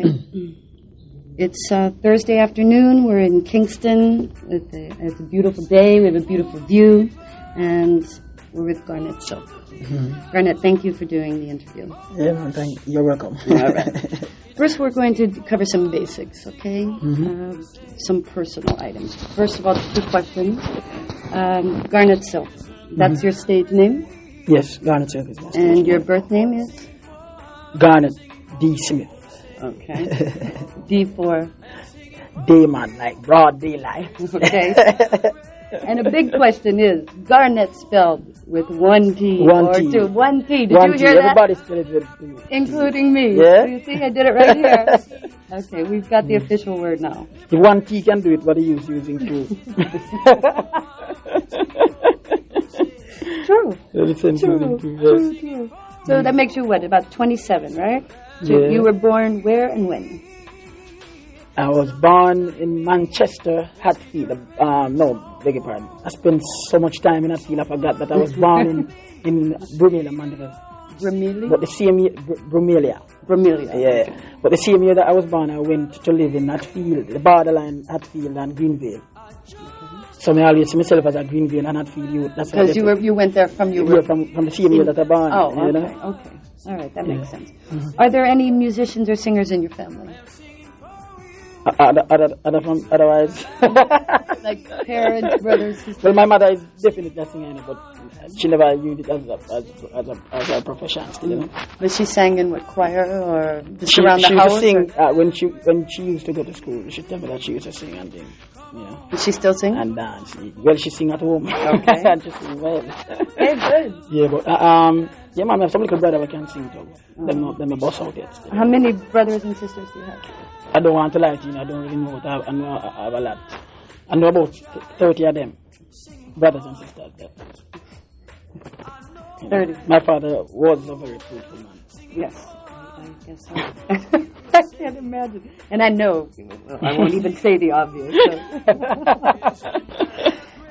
right. It's Thursday afternoon. We're in Kingston. It's a beautiful day. We have a beautiful view. And we're with Garnet Silk. Mm-hmm. Garnet, thank you for doing the interview. Yeah, man, you're welcome. All right. First, we're going to cover some basics, okay? Mm-hmm. Some personal items. First of all, two questions. Garnet Silk. That's your stage name? Yes, Garnet Silk is my stage name. And your name. birth name is? Garnet D. Smith. Okay. D for? Dayman, like broad daylight. Okay. And a big question is, Garnet spelled with one T or T. two? One T. Did one you hear T. that? Everybody spelled it with T. Including me. Yeah. You see, I did it right here. Okay, we've got the official word now. The one T can do it, but he is using two. True. True. So that makes you what, about 27, right? So yeah. You were born where and when? I was born in Manchester, Hatfield. No, beg your pardon. I spent so much time in Hatfield, I forgot that I was born in Brumelia, Mandeville. Brumelia? But the same year, Brumelia. Brumelia. Yeah. Okay. But the same year that I was born, I went to live in Hatfield, the borderline Hatfield and Greenvale. So I always see myself as a Greenvale and Hatfield youth. That's because you went there from you were... Yeah, from the same year that I born. Oh, okay, you know? Okay. All right, that makes sense. Mm-hmm. Are there any musicians or singers in your family? Otherwise... like parents, brothers, sisters? Well, my mother is definitely a singer, but she never used it as a profession, you know. But she sang in what, choir or just she, around the house? She used to sing, when she used to go to school, she told me that she used to sing and things. Yeah. Does she still sing? And dance. Well, she sing at home. Okay. And she sing well. Hey, good. Yeah, but yeah, man, I have some little brother who can sing too. Them a boss out yet. How many brothers and sisters do you have? I don't want to lie to you. I don't really know what I know. I have a lot. I know about 30 of them, brothers and sisters. Yeah. 30. My father was a very fruitful man. Yes. I guess so. I can't imagine. And I know, I won't even say the obvious. So.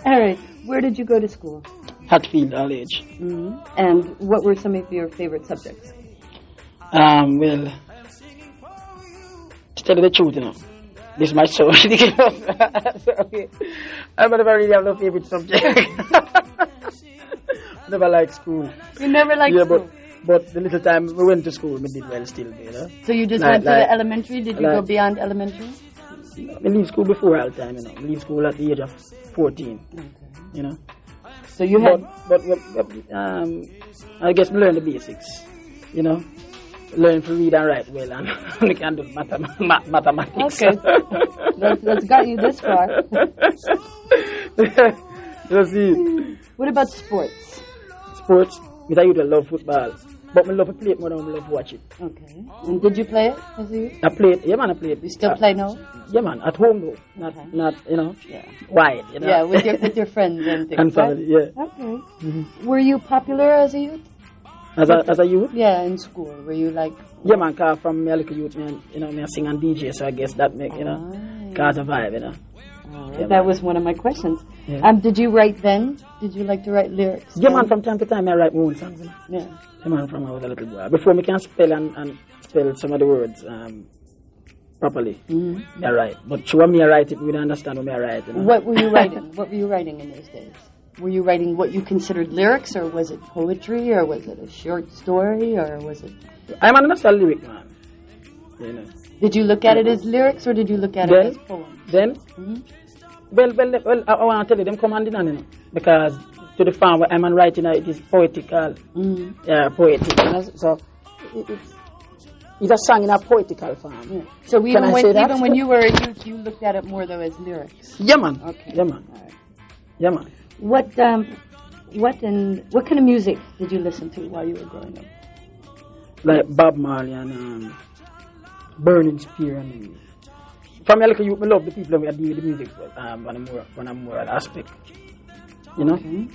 All right. Where did you go to school? Hatfield, all age. Mm-hmm. And what were some of your favorite subjects? Well, to tell you the truth, you know, this is my soul. So, okay. I never really have no favorite subject. Never liked school. You never liked school? But the little time we went to school, we did well still, you know. So you just went to the elementary? Did you go beyond elementary? I leave school before all the time, you know. I leave school at the age of 14, you know. So you had... But I guess we learned the basics, you know. Learn to read and write well, and we can do mathematics. Okay. That's got you this far. You see. What about sports? Sports? I used to love football. But I love to play it more than I love to watch it. Okay. And did you play it as a youth? I played. Yeah, man, I played. You still play now? Yeah, man. At home, though. Not you know, wide, you know. Yeah, with your friends and things. And family, right? Yeah. Okay. Mm-hmm. Were you popular as a youth? As a youth? Yeah, in school. Were you like... Yeah, man, cause from me a little youth, man, you know, me I sing and DJ, so I guess that make, you know, cause a vibe, you know. Yeah, that was one of my questions. Yeah. Did you write then? Did you like to write lyrics? Yeah, man, from time to time I write my own songs, you know. Yeah. Yeah, man, from I was a little boy. Before me can spell and spell some of the words properly, I write. But sure me I write it, we don't understand what me I write, you know. What were you writing? What were you writing in those days? Were you writing what you considered lyrics, or was it poetry, or was it a short story, or was it... I'm an understand lyric, man. You know. Did you look at it as lyrics, or did you look at it as poems? Then? Well, I want to tell you, them commanding on, you know, because to the farm where I'm writing, it is poetical. Poetic. You know? So, it's a song in a poetical form. Yeah. So even when you were a youth, you looked at it more, though, as lyrics? Yeah, man. Okay. Yeah, man. All right. Yeah, man. What kind of music did you listen to while you were growing up? Like Bob Marley and Burning Spear and from a little youth, I love the people who do the music on a moral aspect. You know? Okay.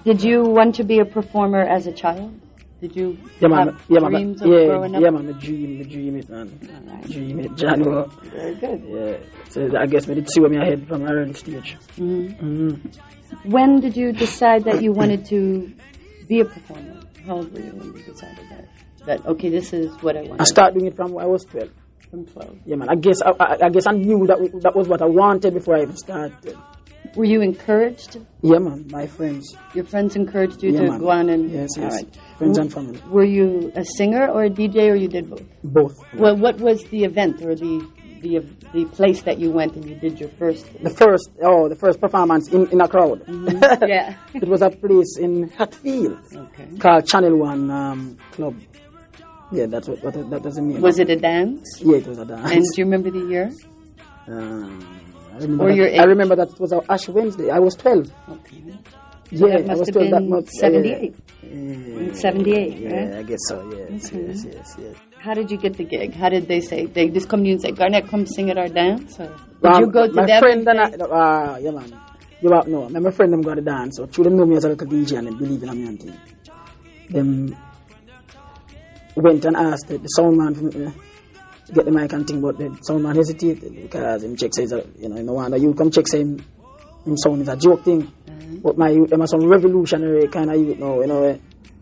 Did you want to be a performer as a child? Did you have dreams of growing up? Yeah, man, I dream it, man. Right. Dream it, Jano. Very good. Yeah. So I guess we did see where my head from an early stage. When did you decide that you wanted to be a performer? How old were you when you decided that okay, this is what I want? I started doing it from when I was 12. From 12. Yeah, man. I guess I knew that was what I wanted before I even started. Were you encouraged? Yeah, man. My friends. Your friends encouraged you Yeah, to man. go on and... Yes. All right. Friends and family. Were you a singer or a DJ, or you did both? Both. Well, what was the event or the place that you went and you did your first? The first performance in a crowd. Mm-hmm. Yeah. It was a place in Hatfield called Channel One Club. Yeah, that's what that was the name. Was it a dance? Yeah, it was a dance. And do you remember the year? I remember that it was Ash Wednesday. I was 12. Okay. So that must have been 78. 78, yeah, right? I guess so. Yes, yes. How did you get the gig? How did they say? They just come to you and say, "Garnet, come sing at our dance"? Or did you go to my them? Friend and I, yeah, man. No, my friend them got to dance. So through them know me as a little DJ and they believe in me and thing. Them went and asked the sound man to get the mic and thing, but the sound man hesitated because him check says, no wonder you come check say him sound is a joke thing. But my youth, them are some revolutionary kind of youth now,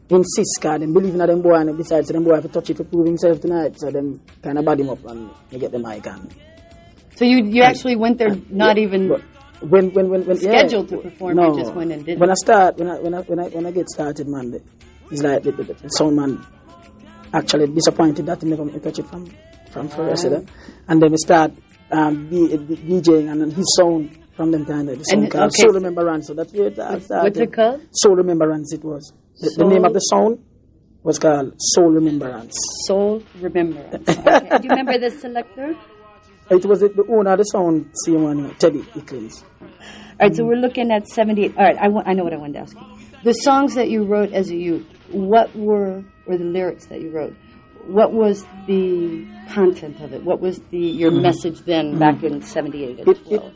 insist because them believe in them boy, and besides them boy have to touch it to prove himself tonight, so them kind of bad him up and they get the mic and. So you actually went there not even when scheduled to perform, no, you just went and did when it? When I get started, man, it's like the sound man actually disappointed that he never touch it from first, and then we start DJing and then his sound from them time the song called Soul Remembrance. So that's where it started. What's it called? Soul Remembrance. It was the name of the song was called Soul Remembrance. Soul Remembrance. Okay. Do you remember the selector? It was the owner of the sound, C1, Teddy Ickles. All right, so we're looking at 78. All right, I know what I wanted to ask you. The songs that you wrote as a youth, or the lyrics that you wrote, what was the content of it? What was your message then back in 78 and 12?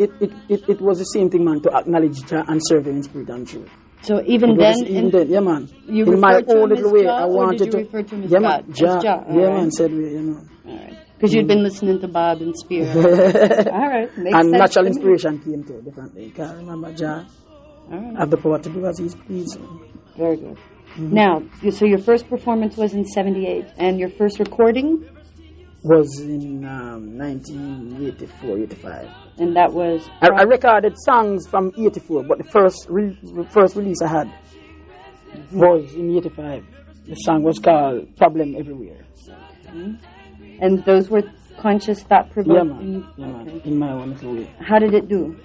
It was the same thing, man, to acknowledge and serve him in spirit and truth. So even then, yeah, man. You in my referred to own him as little way, Jah, I wanted or did you to. refer to him as Yeah, God? man, Jah. As Jah. Yeah, right. man, said we, All right. Because you'd been listening to Bob and Spear. All right. Makes and sense natural to me. inspiration came to differently. Can't remember Jah. All right. Have the power to do as He pleased. Very good. Now, so your first performance was in 78, and your first recording? Was in 1984, 85. And that was... I recorded songs from 84, but the first release I had was in 85. The song was called Problem Everywhere. Okay. And those were conscious, thought-provoking? Yeah, man. In my own little way. How did it do?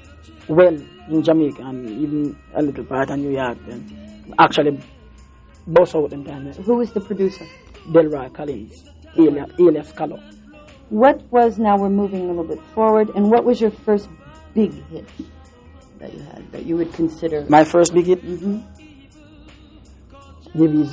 Well, in Jamaica and even a little part in New York. And actually, both out them time. Who was the producer? Delroy Collins, alias Callo. What was, now we're moving a little bit forward, and what was your first big hit that you had, that you would consider? My first big hit? Mm-hmm. Maybe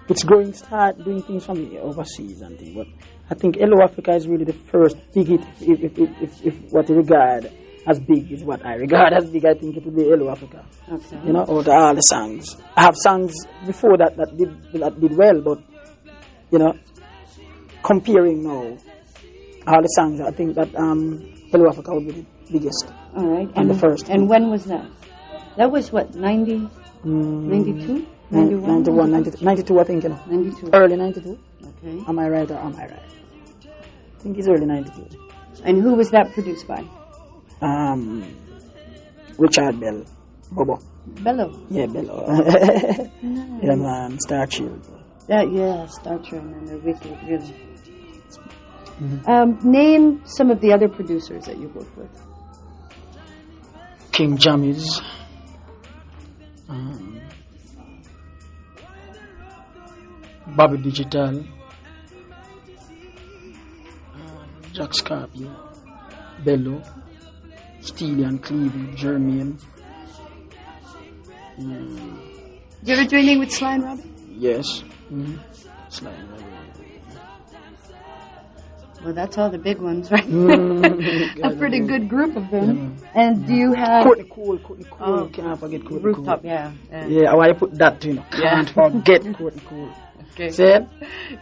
it's growing, start doing things from overseas and things, but I think Hello Africa is really the first big hit, if what you regard as big is what I regard as big. I think it would be Hello Africa. Okay. Out of all the songs. I have songs before that did well, but comparing now all the songs, I think that Hello Africa would be the biggest. All right. And the first. And when was that? That was what, 90, 92? 91? 91, 92, I think, 92. Early 92. Okay. Am I right or am I right? I think it's early 92. And who was that produced by? Richard Bell. Bobo. Bello. Yeah, Bello. Nice. Yeah, man. Star Child. Yeah, Star Trek, man. They're wicked, really. Name some of the other producers that you worked with. King Jammies. Bobby Digital. Jack Scarpio. Bello. Steely and Cleveland. Jermaine. Did you ever do anything with Sly and Robbie? Yes. Sly and Robbie. Well, that's all the big ones, right? A pretty good group of them. Yeah. And do you have... Courtney Cole. Oh, Can't forget Courtney Rooftop, Cole. yeah. Yeah, why I put that, Can't forget Courtney Cole. Okay. See it?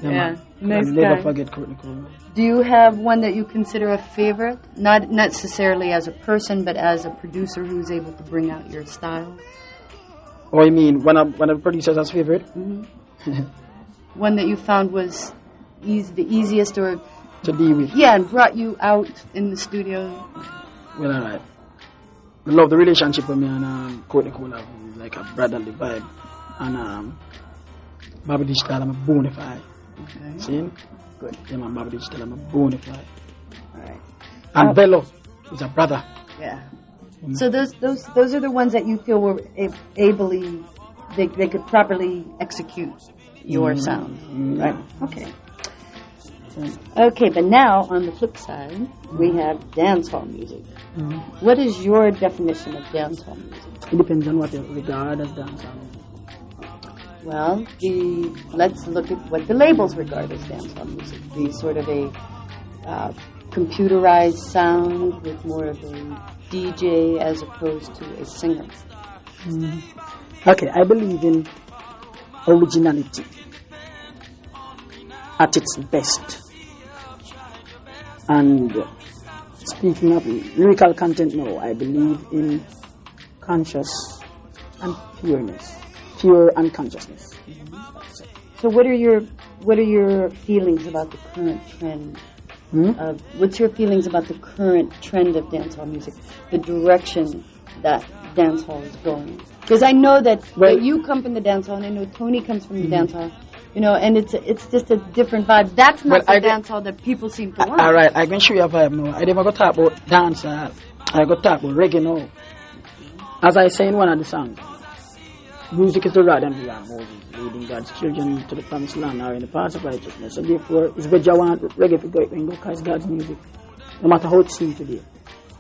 Yeah. Man. Nice Never guy. forget Courtney Cole. Do you have one that you consider a favorite? Not necessarily as a person, but as a producer who's able to bring out your style? Oh, you mean one of the producers as favorite? One that you found was the easiest or to deal with. yeah, and brought you out in the studio? Well, alright. I love the relationship with me and Courtney Cola. It's like a brotherly vibe. And Bobby Digital, I'm a bona fide. Okay. See? Good. Yeah, man, Bobby Digital, I'm a bona fide. All right. And Bello is a brother. Yeah. So those are the ones that you feel were ably, they could properly execute your sound, right? Okay. Okay, but now on the flip side, we have dancehall music. What is your definition of dancehall music? It depends on what you regard as dancehall music. Well, let's look at what the labels regard as dancehall music. The sort of a computerized sound with more of a DJ as opposed to a singer. Okay, I believe in originality at its best. And speaking of lyrical content now, I believe in conscious and pureness, pure unconsciousness. So what are your feelings about the current trend? What's your feelings about the current trend of dancehall music, the direction that dancehall is going? Because I know that you come from the dancehall, and I know Tony comes from the dancehall, and it's just a different vibe. That's not the dancehall that people seem to want. All right, I can show you a vibe now. I never go talk about dancehall. I go talk about reggae now. As I say in one of the songs, music is the rod and the arm, Moses, leading God's children to the promised land or in the paths of righteousness. So therefore, it's better you want reggae to go and go because God's music, no matter how it seems today.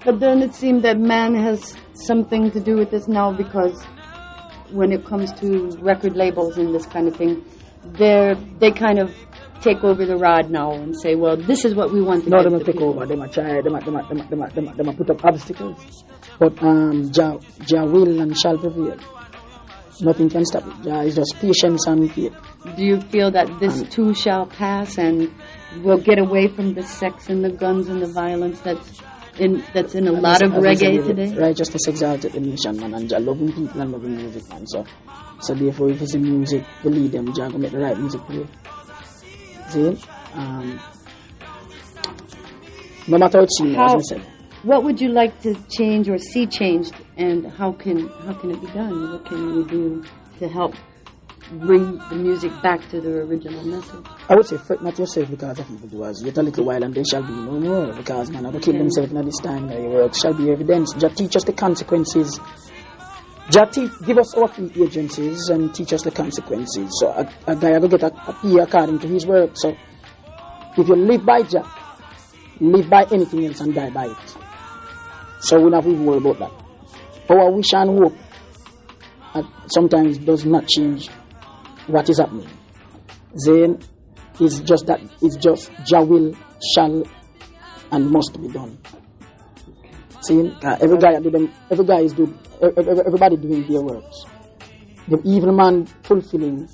But then it seems that man has something to do with this now, because when it comes to record labels and this kind of thing, they kind of take over the rod now and say, well, this is what we want to do. No, they don't take over. They might try. They might put up obstacles. But Jah will and shall prevail. Nothing can stop it. Jah is just patience and faith. Do you feel that this too shall pass and we'll get away from the sex and the guns and the violence that's in a lot of reggae today? Righteousness exalted the nation, man, and Jah loving people and loving music, man. So therefore, if it's the music, we lead them. Jah will make the right music play. See? No matter what you as we said. What would you like to change or see changed, and how can it be done? What can we do to help bring the music back to the original message? I would say fret not yourself because of evil doers. Yet a little while and they shall be no more. Because man, I will kill themselves in this time. Your works shall be evidence. Jah teach us the consequences. Jah give us our free agencies and teach us the consequences. So a guy will get a pay according to his work. So if you live by Jah, live by anything else and die by it. So we don't even worry about that. Our wish and hope sometimes does not change what is happening. Then it's just that it's just Jah will, shall, and must be done. See, everybody doing their works. The evil man fulfilling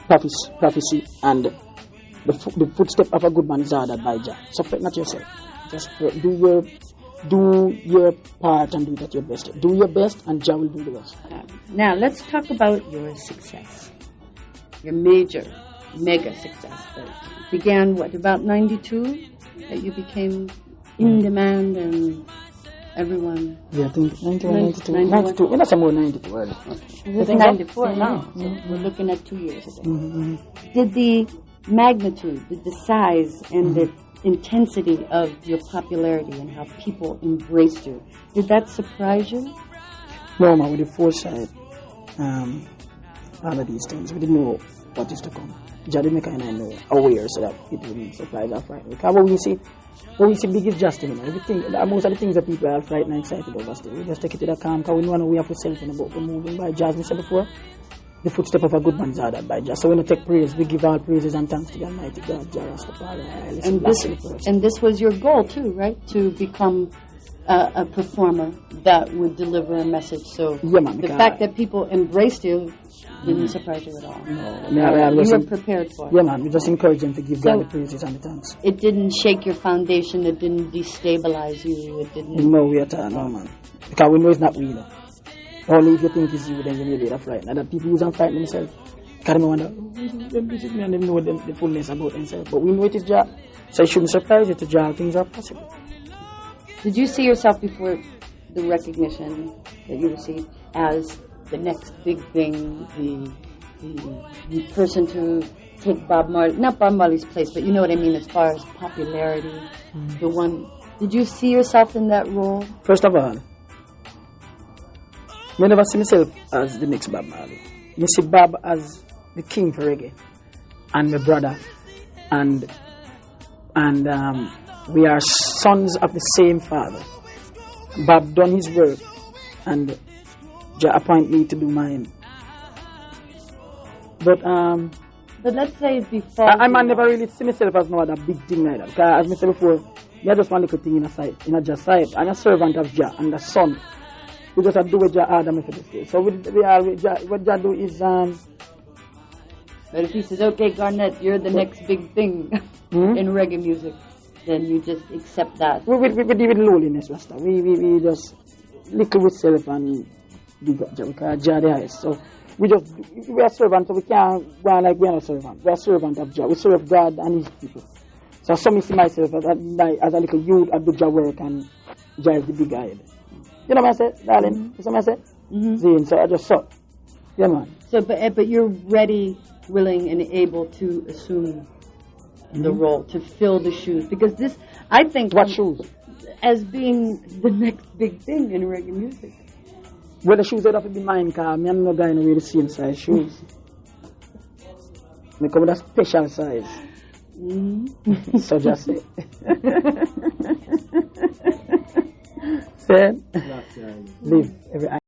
prophecy, and the footstep of a good man is ordered by Jah. So fret not yourself. Just do your part and do it at your best. Do your best and Jah will do the rest. Now let's talk about your success. Your mega success that began about 92, that you became in demand and everyone. Yeah, I think 92. Well, that's more 92 early. It's 94 now. So we're looking at 2 years ago. Did the magnitude, the size, and the intensity of your popularity and how people embraced you, did that surprise you? No, man, with the foresight, all of these things, we didn't know what is to come. Jah didn't make and I know aware so that it wouldn't surprise or frighten. Because what we see big is just in everything. Most of the things that people are frightened and excited over still, we just take it to the calm because we know we have to self in about the moving by Jah, as we said before. The footstep of a good man is ordered by Jah. So when we take praise, we give all praises and thanks to the Almighty God, Jah Rastafarian. And this was your goal too, right? To become a performer that would deliver a message. So yeah, man, the fact that people embraced you didn't surprise you at all. No, you were prepared for it. Yeah, man, we just encourage them to give God the praises and the thanks. It didn't shake your foundation. It didn't destabilize you. It didn't. No, we at all, no, man. Because we know it's not we, no. Only if you think it's you, then you may be frightened. And that people use and frighten themselves. Because I wonder, them visit me and them know the fullness about themselves. But we know it is Jah. So it shouldn't surprise you to Jah things are possible. Did you see yourself before the recognition that you received as the next big thing, the person to take not Bob Marley's place, but you know what I mean as far as popularity, the one, did you see yourself in that role? First of all, I never see myself as the next Bob Marley. I see Bob as the king for reggae and my brother, and we are sons of the same father. Bob done his work and Jah appoint me to do mine. But let's say before I never really see myself as no other big thing like that. Because as I said before, you're just one little thing in a side, in a Jah side. I'm a servant of Jah and the son. We just have to do what Jah ordered me for this day. So what Jah do is But if he says, okay, Garnet, you're the next big thing in reggae music, then you just accept that. We deal with lowliness, Rasta. We just little with self and big up Jah because Jah the highest. So we are servants, so we can't go on like we are not servant. We are servant of Jah. We serve God and His people. So some see myself as a little youth, I do Jah work and Jah is the big guy. You know what I say, darling? You know what I say? So I just saw. Yeah, man. So, but you're ready, willing, and able to assume the role, to fill the shoes. Because this, I think... What shoes? As being the next big thing in reggae music. Well, the shoes would have to be mine, because I'm no guy in the same size shoes. I come with a special size. So just say. Say, live every